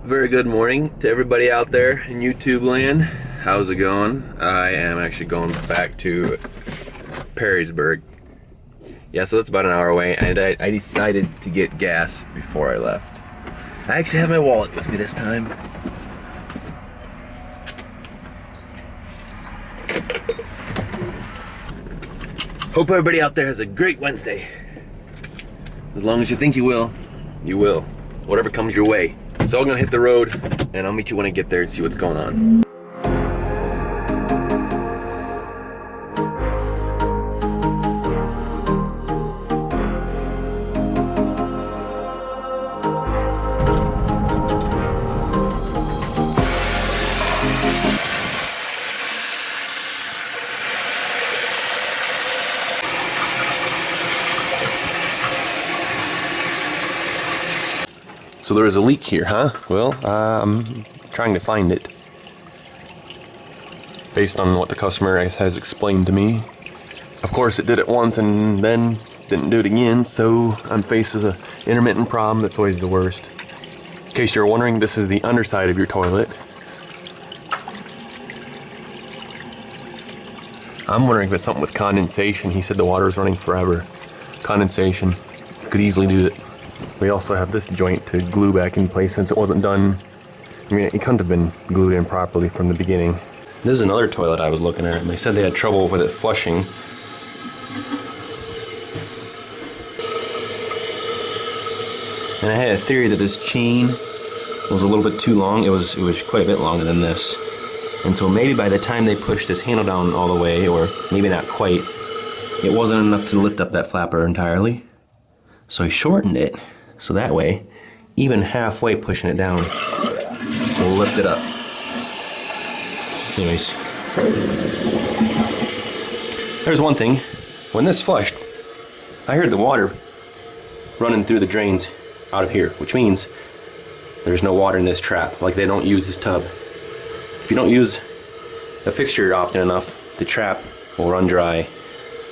Very good morning to everybody out there in YouTube land. How's it going? I am actually going back to Perrysburg. Yeah, so that's about an hour away, and I decided to get gas before I left. I actually have my wallet with me this time. Hope everybody out there has a great Wednesday. As long as you think you will, you will. Whatever comes your way. So I'm gonna hit the road, and I'll meet you when I get there and see what's going on. So there is a leak here, huh? Well, I'm trying to find it. Based on what the customer has explained to me. Of course, it did it once and then didn't do it again, so I'm faced with an intermittent problem that's always the worst. In case you're wondering, this is the underside of your toilet. I'm wondering if it's something with condensation. He said the water is running forever. Condensation could easily do it. We also have this joint to glue back in place since it wasn't done. I mean, it couldn't have been glued in properly from the beginning. This is another toilet I was looking at, and they said they had trouble with it flushing. And I had a theory that this chain was a little bit too long. It was quite a bit longer than this. And so maybe by the time they pushed this handle down all the way, or maybe not quite, it wasn't enough to lift up that flapper entirely. So I shortened it, so that way, even halfway pushing it down will lift it up. Anyways, there's one thing. When this flushed, I heard the water running through the drains out of here, which means there's no water in this trap. Like, they don't use this tub. If you don't use a fixture often enough, the trap will run dry.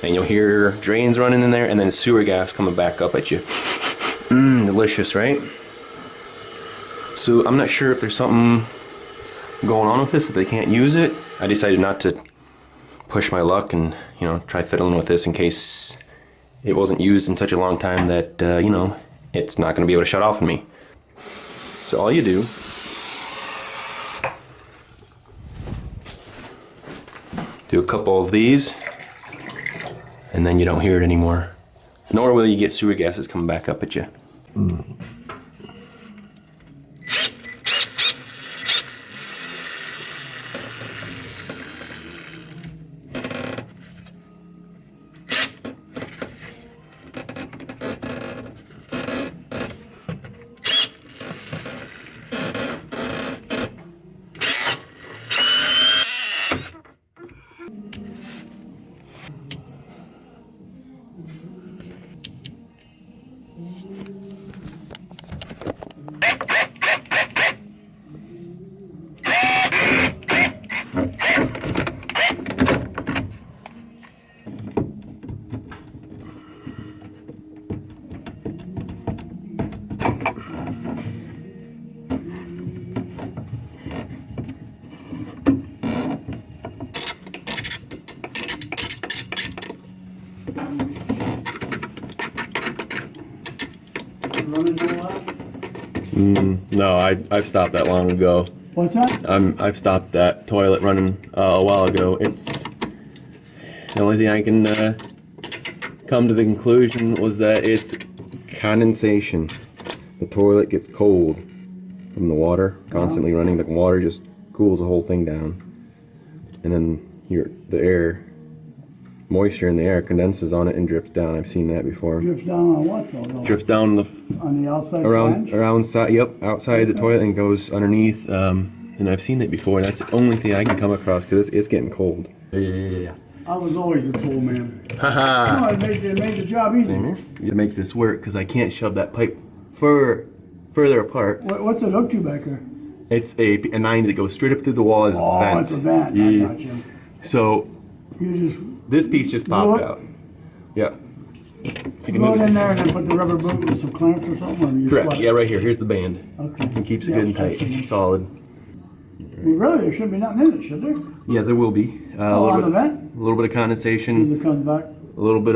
And you'll hear drains running in there and then sewer gas coming back up at you. Delicious, right? So I'm not sure if there's something going on with this, that they can't use it. I decided not to push my luck and, you know, try fiddling with this in case it wasn't used in such a long time that, you know, it's not going to be able to shut off on me. So all you do a couple of these, and then you don't hear it anymore. Nor will you get sewer gases coming back up at you. No, I've stopped that long ago. What's that? I've stopped that toilet running a while ago. It's the only thing I can come to the conclusion was that it's condensation. The toilet gets cold from the water constantly running. The water just cools the whole thing down, and then the air, moisture in the air condenses on it and drips down. I've seen that before. Drips down on what though? Drips down On the outside around side, yep, outside the toilet and goes underneath. And I've seen that before. That's the only thing I can come across because it's getting cold. Yeah. I was always a tool man. Haha. No, it made the job easy. Same here. You make this work because I can't shove that pipe further apart. What's it hooked to back there? It's a 90 that goes straight up through the wall as a vent. Oh, it's a vent. Yeah. I got you. So You just this piece just popped out. Yeah. I can Go move it in this. there and then put the rubber boot with some clamps or something, or you Correct. slide it? Yeah, right here. Here's the band. Okay. It keeps it Yeah, good and tight, that's it. solid. Well, really, there shouldn't be nothing in it, should there? Yeah, there will be Oh, on the vent? a little bit of As condensation, it comes back. a little bit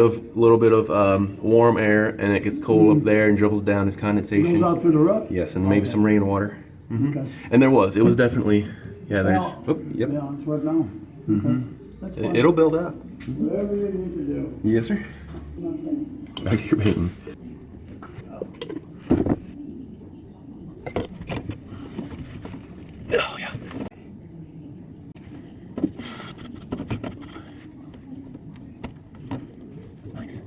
of warm air, and it gets cold up there and dribbles down as Goes condensation. out through the roof? Yes, and maybe some rainwater. Okay. And it was definitely, yeah. There's, Well, oh, yep. Yeah, it's right now. Okay. That's fine. It'll build up. Whatever you need to do. Yes, sir. Back to your painting. Oh yeah. That's nice.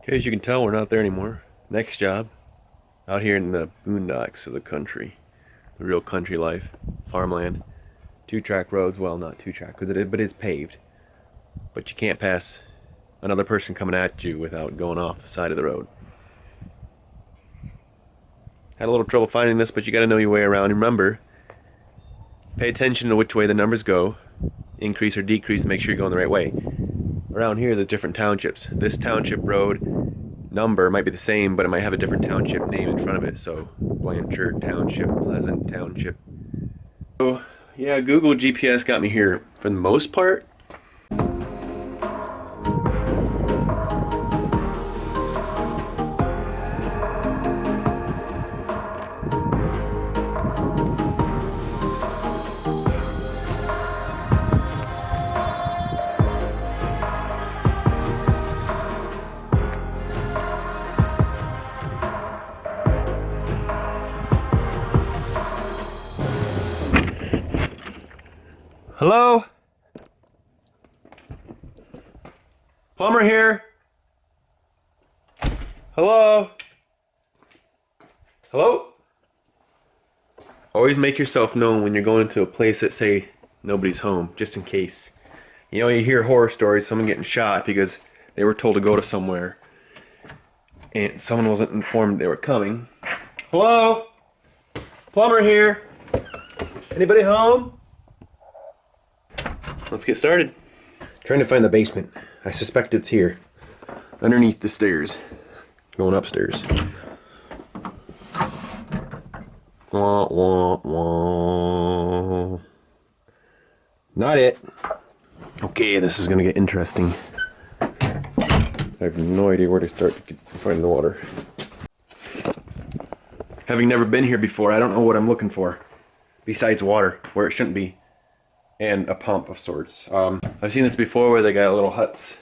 Okay, as you can tell, we're not there anymore. Next job, out here in the boondocks of the country, the real country life, farmland. 2-track roads, well, not 2-track, but it is paved. But you can't pass another person coming at you without going off the side of the road. Had a little trouble finding this, but you got to know your way around. Remember, pay attention to which way the numbers go, increase or decrease, and make sure you're going the right way. Around here, there's different townships. This township road number might be the same, but it might have a different township name in front of it. So, Blanchard Township, Pleasant Township. So, yeah, Google GPS got me here for the most part. Hello? Plumber here? Hello? Hello? Always make yourself known when you're going to a place that say nobody's home, just in case. You know, you hear horror stories, someone getting shot because they were told to go to somewhere and someone wasn't informed they were coming. Hello? Plumber here? Anybody home? Let's get started. Trying to find the basement. I suspect it's here, underneath the stairs, going upstairs. Wah, wah, wah. Not it. Okay, this is gonna get interesting. I have no idea where to start to find the water. Having never been here before, I don't know what I'm looking for, besides water, where it shouldn't be. And a pump of sorts. I've seen this before where they got little huts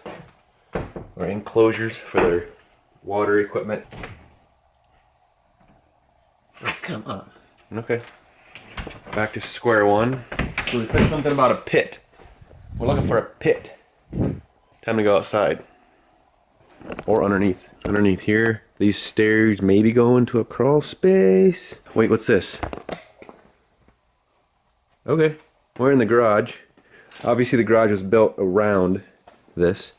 or enclosures for their water equipment. Oh, come on. Okay. Back to square one. So they said something about a pit. We're looking for a pit. Time to go outside. Or underneath. Underneath here. These stairs maybe go into a crawl space. Wait, what's this? Okay. We're in the garage. Obviously the garage was built around this.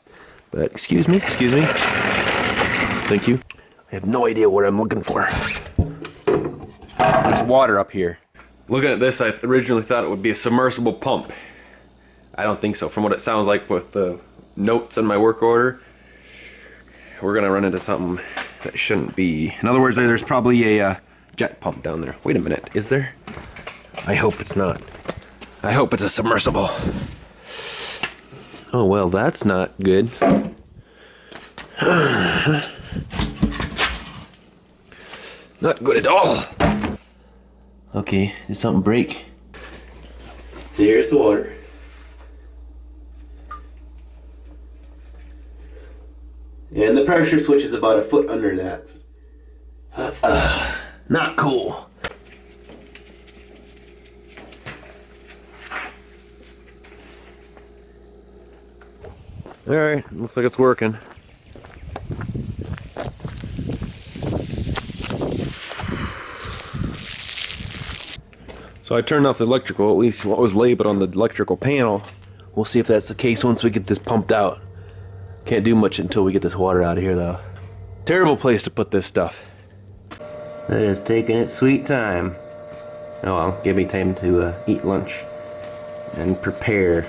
But excuse me. Thank you. I have no idea what I'm looking for. There's water up here. Looking at this, I originally thought it would be a submersible pump. I don't think so. From what it sounds like with the notes in my work order, we're gonna run into something that shouldn't be. In other words, there's probably a jet pump down there. Wait a minute, is there? I hope it's not. I hope it's a submersible. Oh well, that's not good. Not good at all. Okay, did something break? So here's the water. And the pressure switch is about a foot under that. Not cool. Alright, looks like it's working. So I turned off the electrical, at least what was labeled on the electrical panel. We'll see if that's the case once we get this pumped out. Can't do much until we get this water out of here though. Terrible place to put this stuff. It is taking its sweet time. Oh well, give me time to eat lunch. and prepare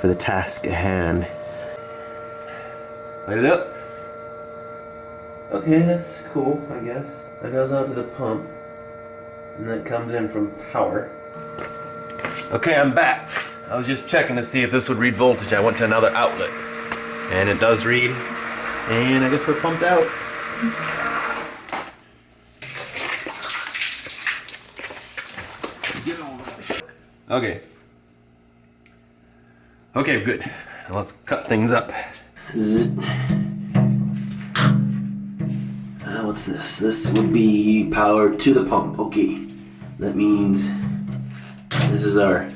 for the task at hand. Light it up. Okay, that's cool, I guess. That goes out to the pump, and that comes in from power. Okay, I'm back. I was just checking to see if this would read voltage. I went to another outlet, and it does read, and I guess we're pumped out. Okay. Okay, good. Now let's cut things up. What's this? This would be power to the pump. Okay. That means this is our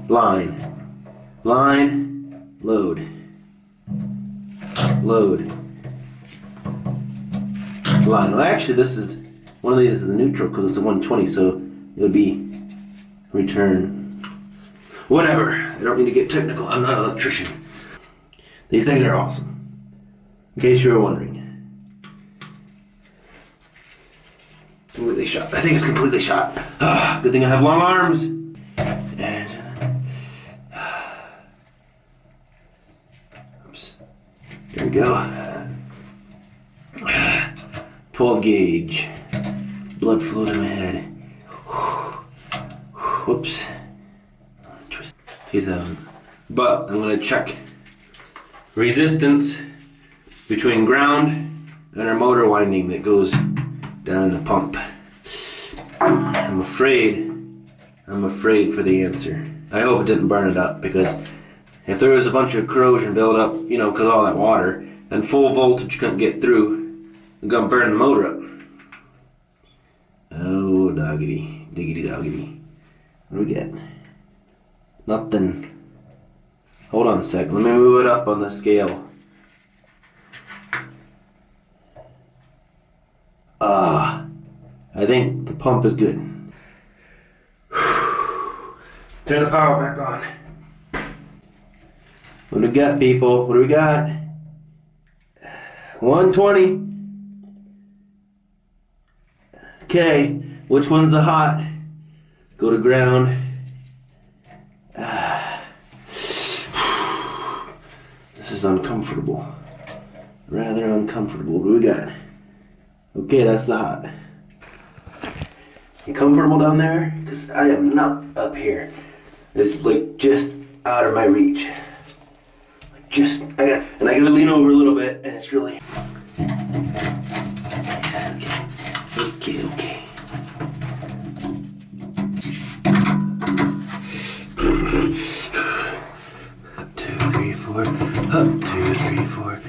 line. Line, load. Load. Line. Well, actually, this is one of these is the neutral because it's a 120, so it would be return. Whatever. I don't need to get technical. I'm not an electrician. These things are awesome. In case you were wondering. Completely shot. I think it's completely shot. Good thing I have long arms. And oops. There we go. 12 gauge. Blood flow to my head. Whoops. 2000. But I'm gonna check resistance between ground and our motor winding that goes down in the pump. I'm afraid for the answer. I hope it didn't burn it up, because if there was a bunch of corrosion built up, you know, because all that water, and full voltage couldn't get through, it's gonna burn the motor up. Oh, doggity, diggity doggity. What do we get? Nothing. Hold on a sec. Let me move it up on the scale. I think the pump is good. Turn the power back on. What do we got, people? What do we got? 120. Okay, which one's the hot? Go to ground. This is uncomfortable. Rather uncomfortable. What do we got? Okay, that's the hot. You comfortable down there? Because I am not up here. It's like just out of my reach. I gotta lean over a little bit, and it's really. Okay. Up, 2, 3, 4. Up, 2, 3, 4.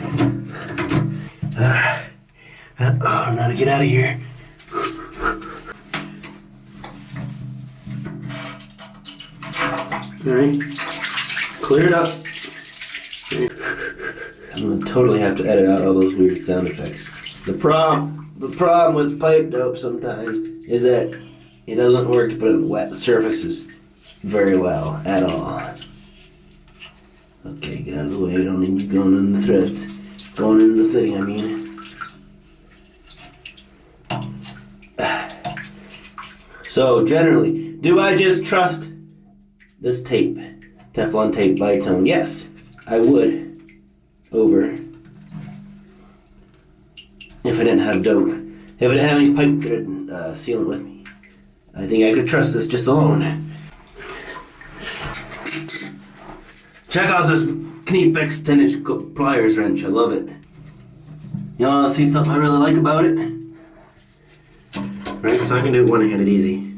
Oh, I'm gonna get out of here. Alright, clear it up. I'm gonna totally have to edit out all those weird sound effects. The problem with pipe dope sometimes is that it doesn't work to put it on wet surfaces very well at all. Okay, get out of the way. I don't need you going in the threads. Going in the thing, I mean. So generally, do I just trust this tape, Teflon tape by its own? Yes, I would, over if I didn't have dope. If I didn't have any pipe thread sealant with me, I think I could trust this just alone. Check out this Kniepex 10-inch pliers wrench. I love it. You want to see something I really like about it? Right, so I can do it one-handed easy.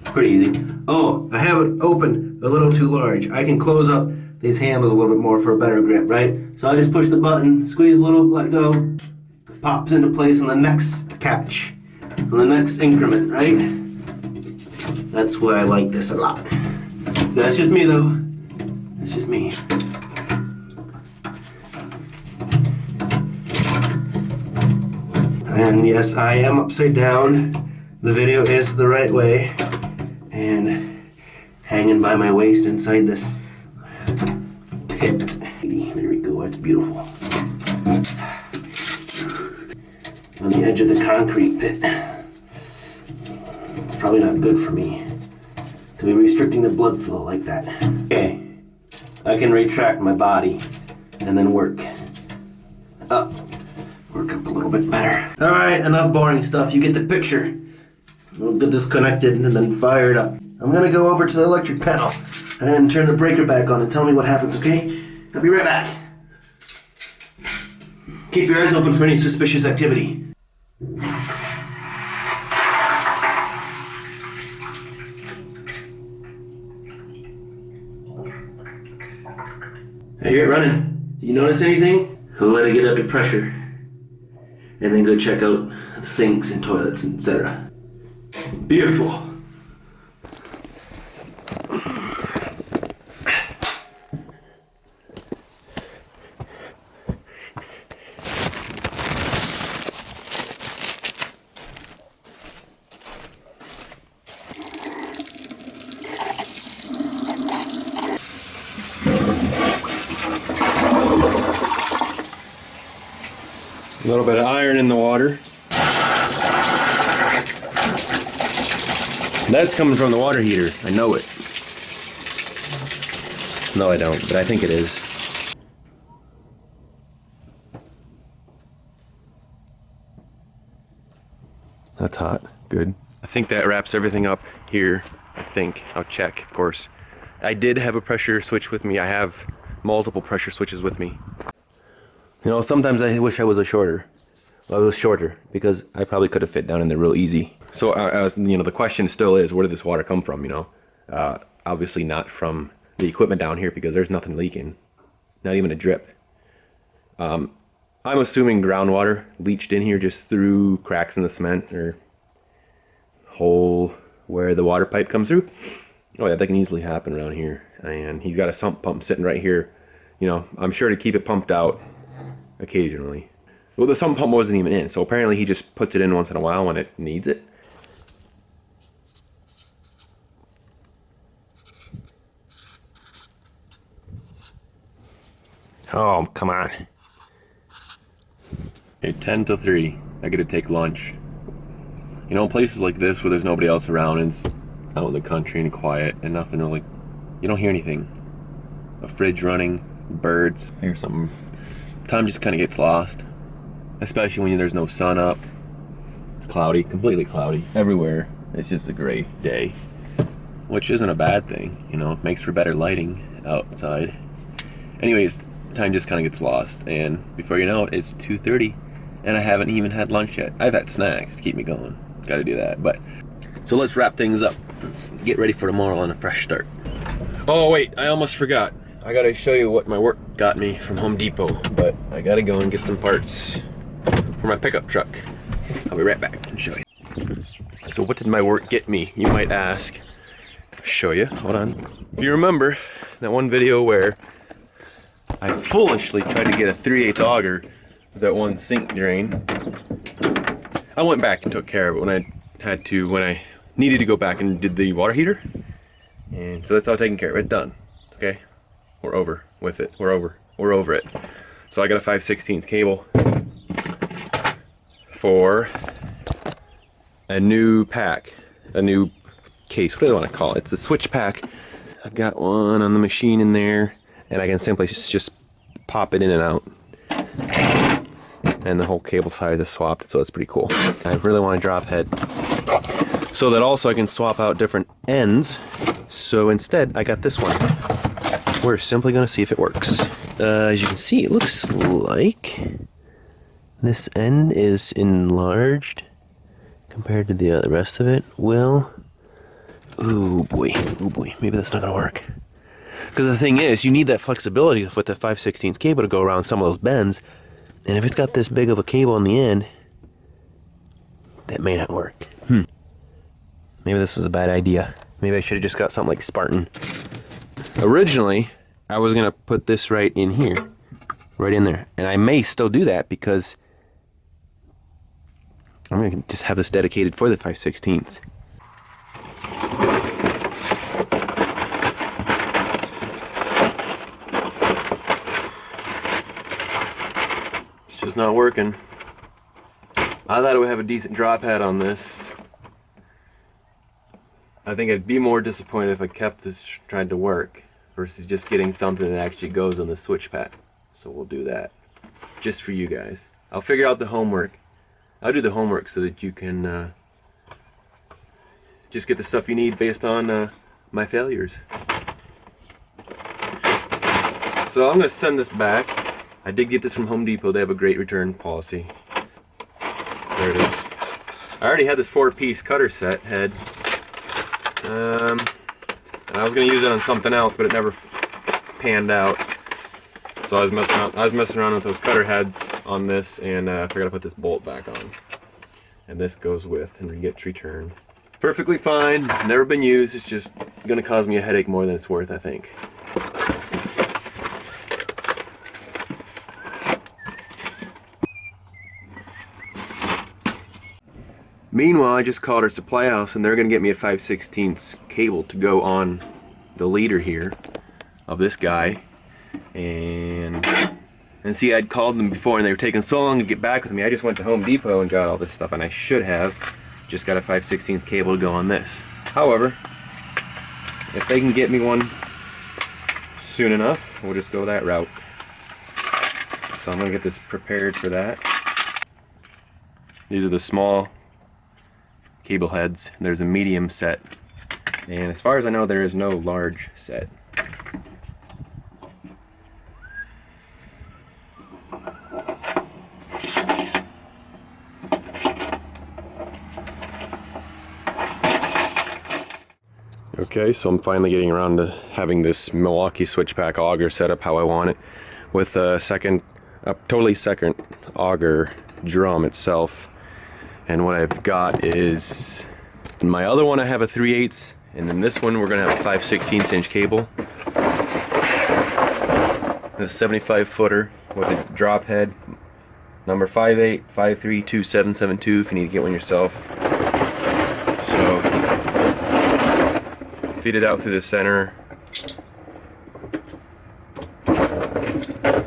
Pretty easy. Oh, I have it open a little too large. I can close up these handles a little bit more for a better grip, right? So I just push the button, squeeze a little, let go, it pops into place on the next catch, on the next increment, right? That's why I like this a lot. That's just me though. That's just me. And yes, I am upside down. The video is the right way. And hanging by my waist inside this pit. There we go, that's beautiful. On the edge of the concrete pit. It's probably not good for me. to be restricting the blood flow like that. Okay, I can retract my body and then work up a little bit better. All right, enough boring stuff. You get the picture. We'll get this connected and then fire it up. I'm gonna go over to the electric panel and turn the breaker back on and tell me what happens, okay? I'll be right back. Keep your eyes open for any suspicious activity. I hear it running. Do you notice anything? We'll let it get up at pressure. And then go check out the sinks and toilets, etc. Beautiful. A little bit of iron in the water. That's coming from the water heater. I know it. No, I don't, but I think it is. That's hot. Good. I think that wraps everything up here. I think. I'll check, of course. I did have a pressure switch with me. I have multiple pressure switches with me. You know, sometimes I wish I was shorter, because I probably could have fit down in there real easy. So, you know, the question still is, where did this water come from, you know? Obviously not from the equipment down here, because there's nothing leaking. Not even a drip. I'm assuming groundwater leached in here just through cracks in the cement, or hole where the water pipe comes through. Oh yeah, that can easily happen around here. And he's got a sump pump sitting right here. You know, I'm sure to keep it pumped out occasionally. Well, the sump pump wasn't even in, so apparently he just puts it in once in a while when it needs it. Oh, come on. Okay, 10 to 3. I gotta take lunch. You know, places like this where there's nobody else around, and it's out in the country and quiet and nothing really, you don't hear anything. A fridge running, birds, I hear something. Time just kind of gets lost, especially when there's no sun up. It's cloudy, completely cloudy everywhere. It's just a gray day, which isn't a bad thing, you know. It makes for better lighting outside. Anyways, time just kind of gets lost, and before you know it, it's 2:30 and I haven't even had lunch yet. I've had snacks to keep me going. Gotta do that. But so let's wrap things up. Let's get ready for tomorrow on a fresh start. Oh wait, I almost forgot. I gotta show you what my work got me from Home Depot, but I gotta go and get some parts for my pickup truck. I'll be right back and show you. So what did my work get me, you might ask? I'll show you, hold on. If you remember that one video where I foolishly tried to get a 3/8 auger with that one sink drain, I went back and took care of it when I needed to go back and did the water heater. And so that's all taken care of. It's done. Okay? We're over with it. We're over it. So I got a 5/16 cable for a new pack, a new case. What do I want to call it? It's a switch pack. I've got one on the machine in there, and I can simply just pop it in and out. And the whole cable side is swapped, so it's pretty cool. I really want a drop head, so that also I can swap out different ends. So instead, I got this one. We're simply going to see if it works. As you can see, it looks like this end is enlarged compared to the rest of it. Well, oh boy, maybe that's not going to work. Because the thing is, you need that flexibility with the 5/16 cable to go around some of those bends. And if it's got this big of a cable on the end, that may not work. Maybe this is a bad idea. Maybe I should have just got something like Spartan. Originally, I was gonna put this right in here, right in there. And I may still do that because I'm gonna just have this dedicated for the 5/16. It's just not working. I thought it would have a decent drop head on this. I think I'd be more disappointed if I kept this tried to work versus just getting something that actually goes on the switch pad. So we'll do that just for you guys. I'll figure out the homework. I'll do the homework so that you can just get the stuff you need based on my failures. So I'm going to send this back. I did get this from Home Depot. They have a great return policy. There it is. I already had this 4-piece cutter set head. I was going to use it on something else, but it never panned out. So I was messing around with those cutter heads on this, and I forgot to put this bolt back on. And this goes with and gets returned. Perfectly fine, never been used. It's just going to cause me a headache more than it's worth, I think. Meanwhile, I just called our supply house and they're going to get me a 5/16 cable to go on the leader here of this guy. And see, I'd called them before and they were taking so long to get back with me. I just went to Home Depot and got all this stuff, and I should have just got a 5/16 cable to go on this. However, if they can get me one soon enough, we'll just go that route. So I'm going to get this prepared for that. These are the small cable heads. There's a medium set, and as far as I know, there is no large set. Okay, so I'm finally getting around to having this Milwaukee switchback auger set up how I want it, with a totally second auger drum itself. And what I've got is, in my other one I have a 3/8, and then this one we're gonna have a 5/16 inch cable. This 75 footer with a drop head, number 58532772 if you need to get one yourself. So feed it out through the center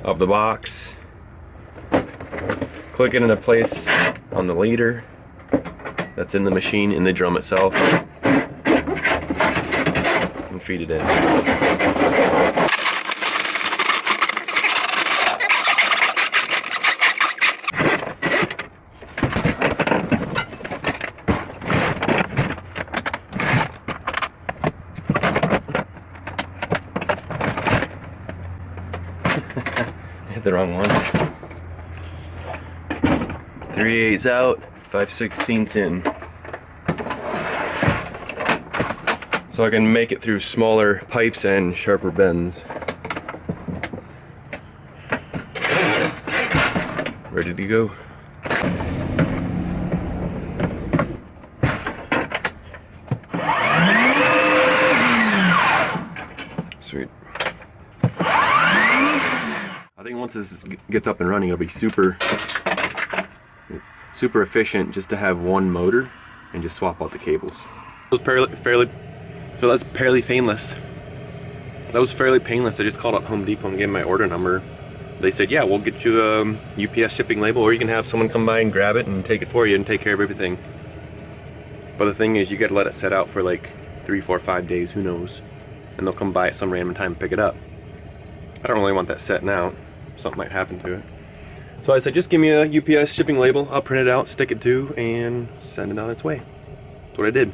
of the box, click it into place on the leader that's in the machine, in the drum itself, and feed it in. I hit the wrong one. 3/8 out, 5/16 in. So I can make it through smaller pipes and sharper bends. Ready to go. Sweet. I think once this gets up and running, it'll be super efficient just to have one motor and just swap out the cables. So that's fairly painless. That was fairly painless. I just called up Home Depot and gave them my order number. They said, yeah, we'll get you a UPS shipping label, or you can have someone come by and grab it and take it for you and take care of everything. But the thing is, you gotta let it set out for like 3, 4, 5 days, who knows. And they'll come by at some random time and pick it up. I don't really want that setting out. Something might happen to it. So I said, just give me a UPS shipping label, I'll print it out, stick it to, and send it on its way. That's what I did.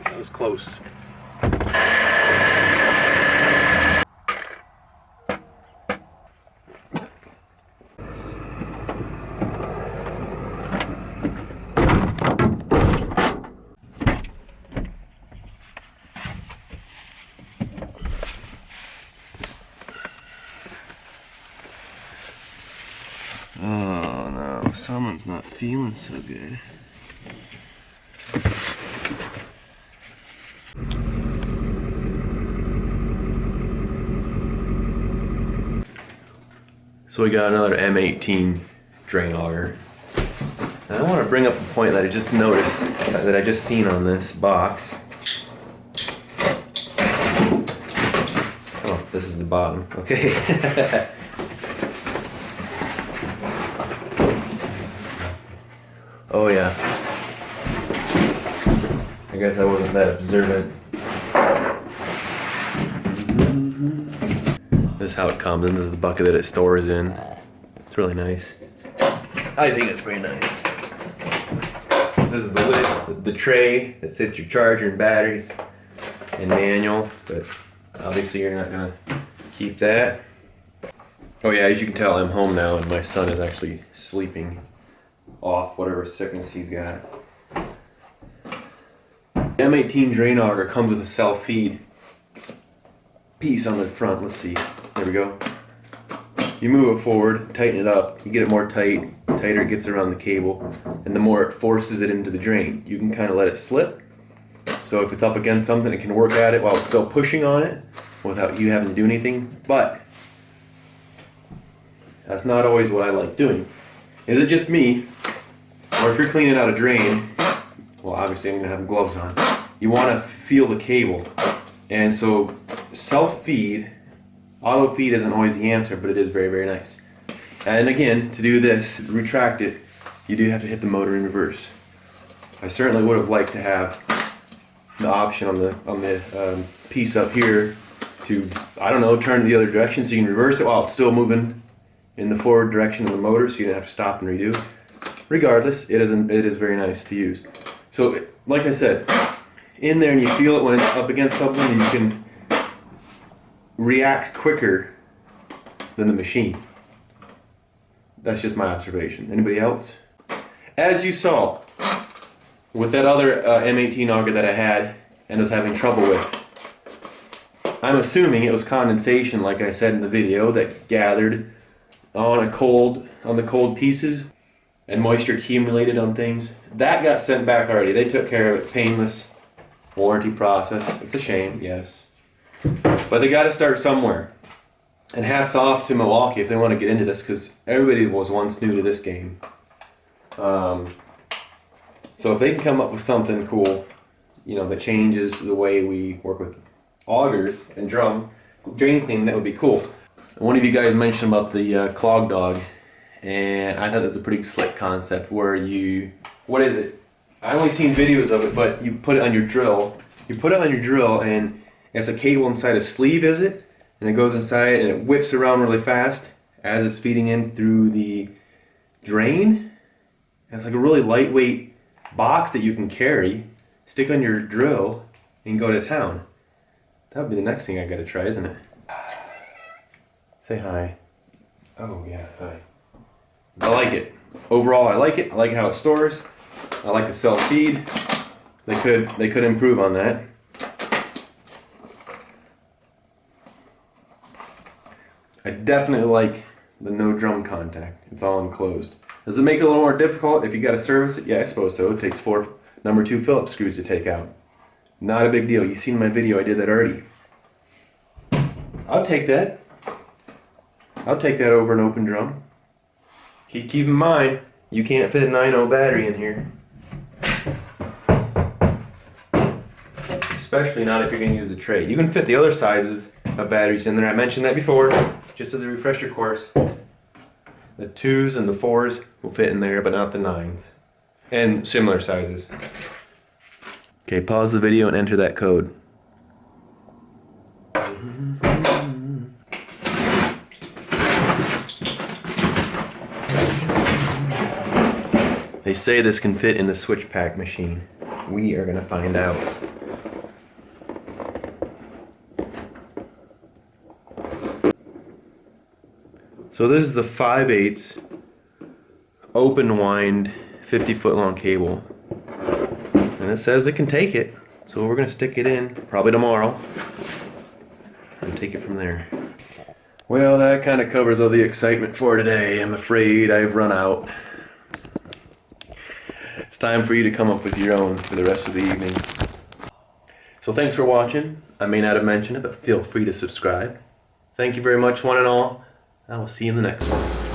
That was close. Oh no, someone's not feeling so good. So we got another M18 drain auger. And I want to bring up a point that I just noticed, that I just seen on this box. Oh, this is the bottom, okay. Oh yeah. I guess I wasn't that observant. This is how it comes, and this is the bucket that it stores in. It's really nice. I think it's pretty nice. This is the lid, the tray that sits your charger and batteries, and manual, but obviously you're not gonna keep that. Oh yeah, as you can tell, I'm home now, and my son is actually sleeping off whatever sickness he's got. The M18 drain auger comes with a self-feed piece on the front. Let's see. There we go. You move it forward, tighten it up, you get it more tight, the tighter it gets around the cable, and the more it forces it into the drain. You can kind of let it slip, so if it's up against something, it can work at it while it's still pushing on it without you having to do anything. But that's not always what I like doing. Is it just me, or if you're cleaning out a drain, well obviously I'm going to have gloves on, you want to feel the cable. And so self-feed, auto feed isn't always the answer, but it is very, very nice. And again, to do this, retract it, you do have to hit the motor in reverse. I certainly would have liked to have the option on the piece up here to, I don't know, turn it the other direction so you can reverse it while it's still moving in the forward direction of the motor, so you don't have to stop and redo. Regardless, it is very nice to use. So, like I said, in there and you feel it when it's up against something, and you can react quicker than the machine. That's just my observation. Anybody else? As you saw with that other M18 auger that I had and was having trouble with, I'm assuming it was condensation, like I said in the video, that gathered on the cold pieces and moisture accumulated on things. That got sent back already. They took care of it. Painless warranty process. It's a shame, yes. But they got to start somewhere. And hats off to Milwaukee if they want to get into this, because everybody was once new to this game. So if they can come up with something cool, you know, that changes the way we work with augers and drain cleaning, that would be cool. One of you guys mentioned about the clog dog, and I thought that was a pretty slick concept where you, what is it? I only seen videos of it, but you put it on your drill. You put it on your drill, and it's a cable inside a sleeve, is it? And it goes inside and it whips around really fast as it's feeding in through the drain. And it's like a really lightweight box that you can carry, stick on your drill, and go to town. That would be the next thing I gotta try, isn't it? Say hi. Oh yeah, hi. I like it. Overall, I like it. I like how it stores. I like the self-feed. They could improve on that. I definitely like the no drum contact. It's all enclosed. Does it make it a little more difficult if you got to service it? Yeah, I suppose so. It takes 4 number 2 Phillips screws to take out. Not a big deal. You've seen my video. I did that already. I'll take that. I'll take that over an open drum. Keep in mind, you can't fit a 9.0 battery in here. Especially not if you're going to use a tray. You can fit the other sizes of batteries in there. I mentioned that before, just as a refresher course. The 2s and the 4s will fit in there, but not the 9s. And similar sizes. Okay, pause the video and enter that code. They say this can fit in the switch pack machine. We are going to find out. So this is the 5/8 open wind 50-foot long cable. And it says it can take it. So we're going to stick it in probably tomorrow and take it from there. Well, that kind of covers all the excitement for today. I'm afraid I've run out. It's time for you to come up with your own for the rest of the evening. So thanks for watching. I may not have mentioned it, but feel free to subscribe. Thank you very much, one and all. I will see you in the next one.